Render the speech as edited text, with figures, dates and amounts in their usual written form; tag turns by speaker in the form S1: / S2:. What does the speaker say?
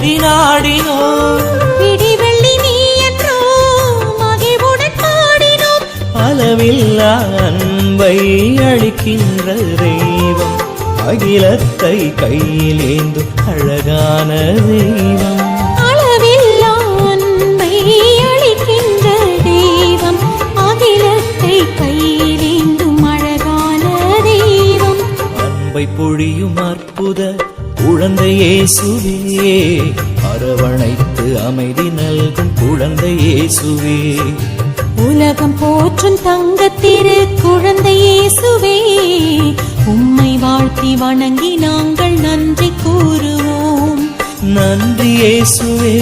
S1: அமைதி நாடினோம்.
S2: விடிவெள்ளி நீ என்றோ மகிழ்வுடன் பாடினோம்.
S1: அளவில்லா அன்பை அளிக்கின்ற தெய்வம், அகிலத்தை கையிலேந்தும் அழகான தெய்வம்.
S2: அளவில்லா அன்பை அளிக்கின்ற தெய்வம், அகிலத்தை கையிலேந்தும் அழகான தெய்வம்.
S1: அன்பை பொழியும் அற்புத குழந்தை இயேசுவே, அரவணைத்து அமைதி நல்கும் குழந்தை இயேசுவே.
S2: உலகம் போற்றும் தங்கத்திரு குழந்தை இயேசுவே, உம்மை வாழ்த்தி வணங்கி நாங்கள் நன்றி கூறுவோம்.
S1: நன்றி இயேசுவே.